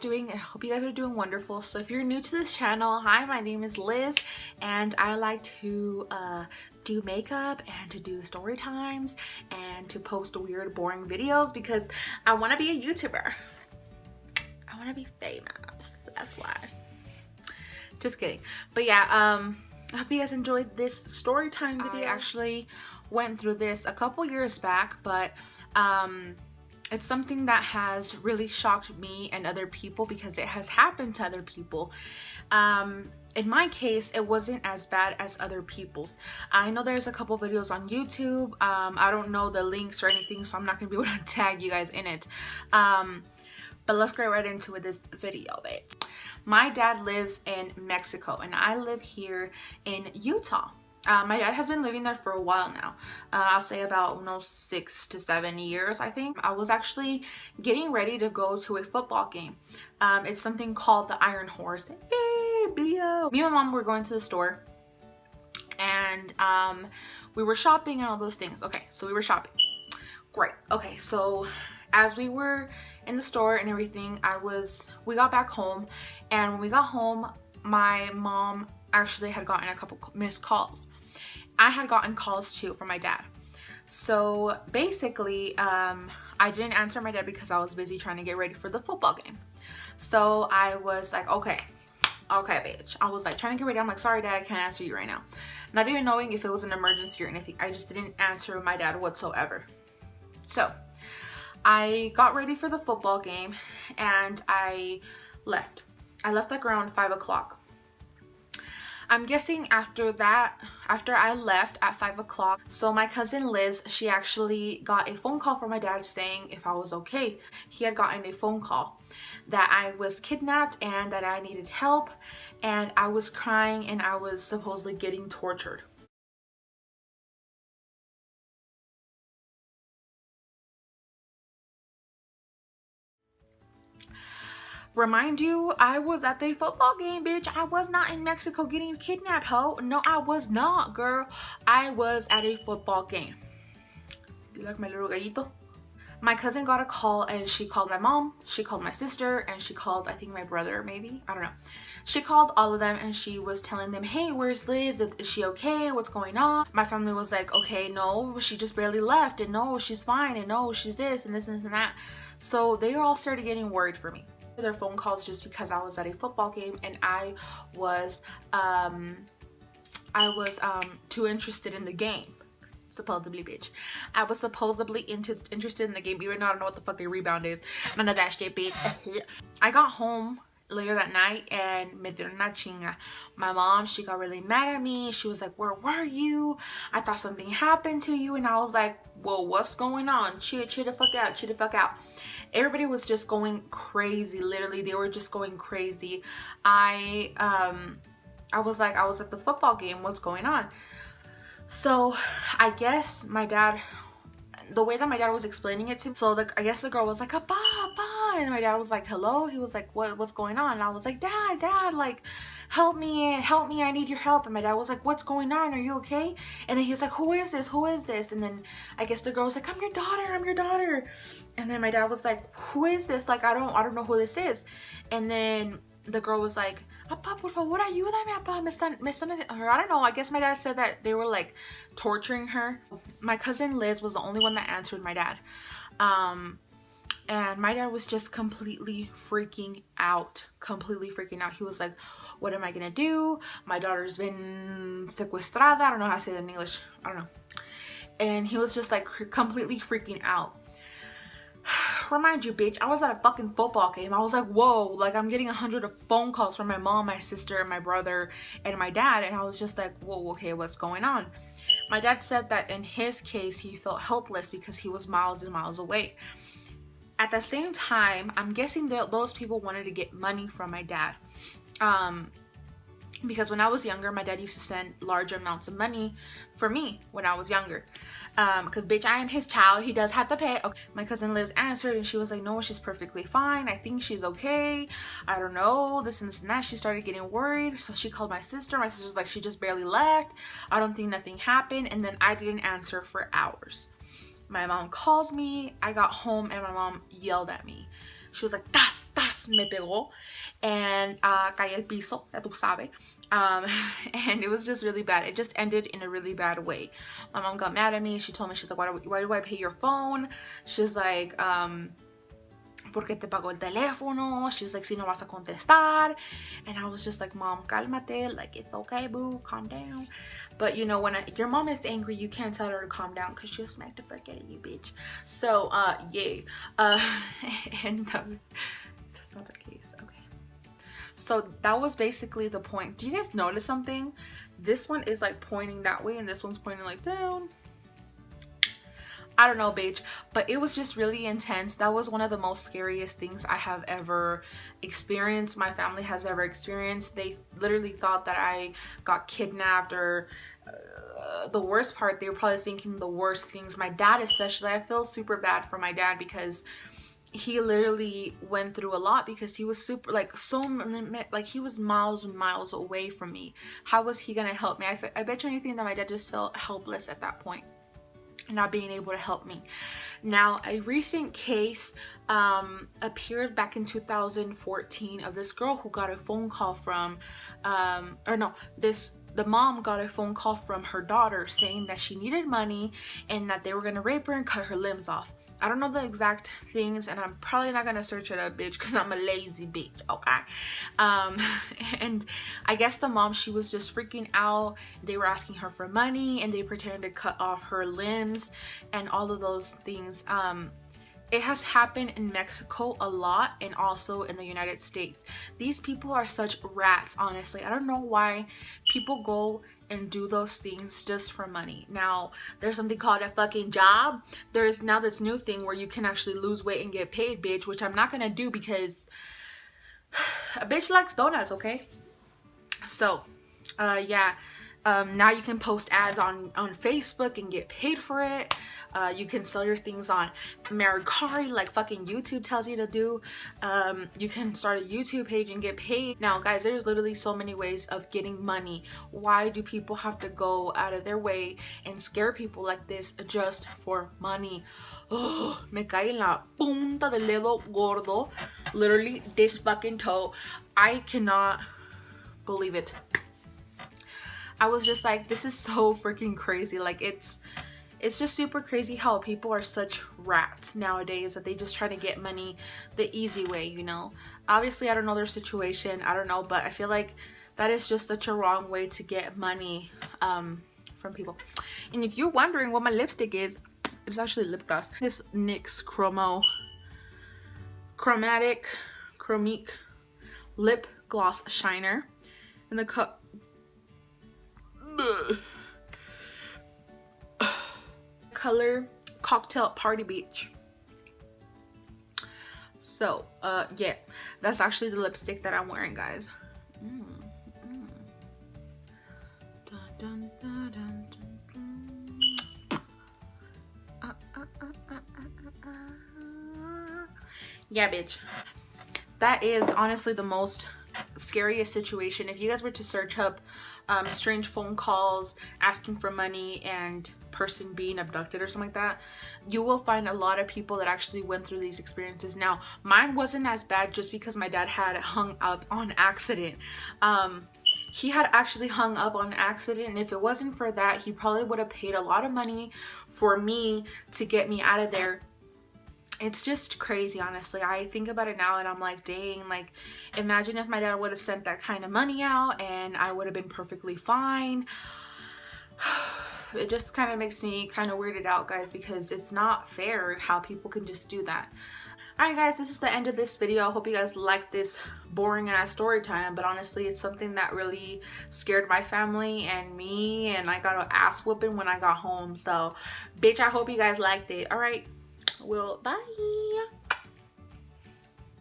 doing? I hope you guys are doing wonderful. So if you're new to this channel, hi, my name is Liz, and I like to do makeup and to do story times and to post weird, boring videos because I want to be a YouTuber. I want to be famous. That's why. Just kidding. But yeah, I hope you guys enjoyed this story time video. I actually went through this a couple years back, but it's something that has really shocked me and other people because it has happened to other people. In my case, it wasn't as bad as other people's. I know there's a couple videos on YouTube. I don't know the links or anything, so I'm not gonna be able to tag you guys in it. But let's get right into this video, babe. My dad lives in Mexico and I live here in Utah. My dad has been living there for a while now. I'll say about 6 to 7 years, I think. I was actually getting ready to go to a football game. It's something called the Iron Horse. Hey, Bio. Me and my mom were going to the store and we were shopping and all those things. Okay, so we were shopping. Great. Okay, so as we were in the store and everything, we got back home, and when we got home, my mom actually had gotten a couple missed calls. I had gotten calls too from my dad. So basically, I didn't answer my dad because I was busy trying to get ready for the football game. So I was like, okay, bitch. I was like trying to get ready. I'm like, sorry, dad, I can't answer you right now. Not even knowing if it was an emergency or anything. I just didn't answer my dad whatsoever. So I got ready for the football game and I left. I left like around 5 o'clock. I'm guessing after I left at 5 o'clock, so my cousin Liz, she actually got a phone call from my dad saying if I was okay. He had gotten a phone call that I was kidnapped and that I needed help, and I was crying and I was supposedly getting tortured. Remind you, I was at the football game, bitch. I was not in Mexico getting kidnapped, ho. No, I was not, girl. I was at a football game. Do you like my little gallito? My cousin got a call and she called my mom, she called my sister, and she called, I think, my brother, maybe. I don't know. She called all of them and she was telling them, hey, where's Liz? Is she okay? What's going on? My family was like, okay, no, she just barely left, and no, she's fine, and no, she's this and this and this and that. So they all started getting worried for me. Their phone calls just because I was at a football game and I was too interested in the game. Supposedly, bitch. I was supposedly interested in the game, even though I don't know what the fucking rebound is. None of that shit, bitch. I got home later that night and me dieron una chinga. My mom, she got really mad at me. She was like, where were you? I thought something happened to you. And I was like, well, what's going on? Chill the fuck out, chill the fuck out. Everybody was just going crazy. Literally, they were just going crazy. I was like, I was at the football game. What's going on? So I guess my dad, the way that my dad was explaining it to me, so I guess the girl was like, "Abba, Abba," and my dad was like, hello. He was like, what's going on? And I was like, dad, like, help me, I need your help. And my dad was like, what's going on? Are you okay? And then he was like, who is this? And then I guess the girl was like, I'm your daughter. And then my dad was like, who is this? Like, I don't know who this is. And then the girl was like, Apa, por favor, ayúdame, apa, me están, or I don't know, I guess my dad said that they were like torturing her. My cousin Liz was the only one that answered my dad. And my dad was just completely freaking out. He was like, what am I gonna do? My daughter's been secuestrada. I don't know how to say that in English. I don't know. And he was just like completely freaking out. Remind you, bitch, I was at a fucking football game. I was like, whoa, like I'm getting 100 phone calls from my mom, my sister, my brother, and my dad. And I was just like, whoa, okay, what's going on? My dad said that in his case, he felt helpless because he was miles and miles away. At the same time, I'm guessing that those people wanted to get money from my dad. Because when I was younger, my dad used to send large amounts of money for me when I was younger. Because bitch, I am his child. He does have to pay. Okay. My cousin Liz answered and she was like, no, she's perfectly fine. I think she's okay. I don't know, this and this and that. She started getting worried. So she called my sister. My sister's like, she just barely left. I don't think nothing happened. And then I didn't answer for hours. My mom called me. I got home and my mom yelled at me. She was like, tas, tas, me pegó. And caí al piso, ya tú sabes. And it was just really bad. It just ended in a really bad way. My mom got mad at me. She told me, she's like, why do I pay your phone? She's like, porque te pagó el teléfono. She's like, si no vas a contestar. And I was just like, Mom, cálmate, like, it's okay, boo, calm down. But you know, when your mom is angry, you can't tell her to calm down because she'll smack the fuck out of you, bitch. So yeah, and that's not the case. Okay, so that was basically the point. Do you guys notice something? This one is like pointing that way and this one's pointing like down. I don't know, bitch, but it was just really intense. That was one of the most scariest things I have ever experienced, my family has ever experienced. They literally thought that I got kidnapped, or the worst part, they were probably thinking the worst things. My dad especially, I feel super bad for my dad because he literally went through a lot, because he was super, like, so, like, he was miles and miles away from me. How was he gonna help me? I bet you anything that my dad just felt helpless at that point, not being able to help me. Now, a recent case appeared back in 2014 of this girl who got a phone call from, the mom got a phone call from her daughter saying that she needed money and that they were gonna rape her and cut her limbs off. I don't know the exact things, and I'm probably not gonna search it up, bitch, because I'm a lazy bitch, okay? And I guess the mom, she was just freaking out. They were asking her for money, and they pretended to cut off her limbs and all of those things. It has happened in Mexico a lot, and also in the United States. These people are such rats, honestly. I don't know why people go and do those things just for money. Now, there's something called a fucking job. There's now this new thing where you can actually lose weight and get paid, bitch, which I'm not gonna do because a bitch likes donuts, okay? So, yeah. Now you can post ads on Facebook and get paid for it. You can sell your things on Mercari like fucking YouTube tells you to do. You can start a YouTube page and get paid. Now, guys, there's literally so many ways of getting money. Why do people have to go out of their way and scare people like this just for money? Oh, me cae en la punta del dedo gordo. Literally, this fucking toe. I cannot believe it. I was just like, this is so freaking crazy. Like, it's just super crazy how people are such rats nowadays, that they just try to get money the easy way, you know? Obviously, I don't know their situation, I don't know, but I feel like that is just such a wrong way to get money from people. And if you're wondering what my lipstick is, it's actually lip gloss. This NYX Chromique lip gloss shiner in the cup. Color Cocktail Party Beach. So yeah, that's actually the lipstick that I'm wearing, guys. Dun, dun, dun, dun, dun. Yeah, bitch, that is honestly the most scariest situation. If you guys were to search up strange phone calls asking for money and person being abducted or something like that, you will find a lot of people that actually went through these experiences. Now, mine wasn't as bad just because my dad had hung up on accident. He had actually hung up on accident, and if it wasn't for that, he probably would have paid a lot of money for me to get me out of there. It's just crazy, honestly. I think about it now and I'm like, dang, like, imagine if my dad would have sent that kind of money out and I would have been perfectly fine. It just kind of makes me kind of weirded out, guys, because it's not fair how people can just do that. Alright, guys, this is the end of this video. I hope you guys liked this boring ass story time, but honestly, it's something that really scared my family and me, and I got an ass whooping when I got home. So, bitch, I hope you guys liked it. Alright. Well, bye.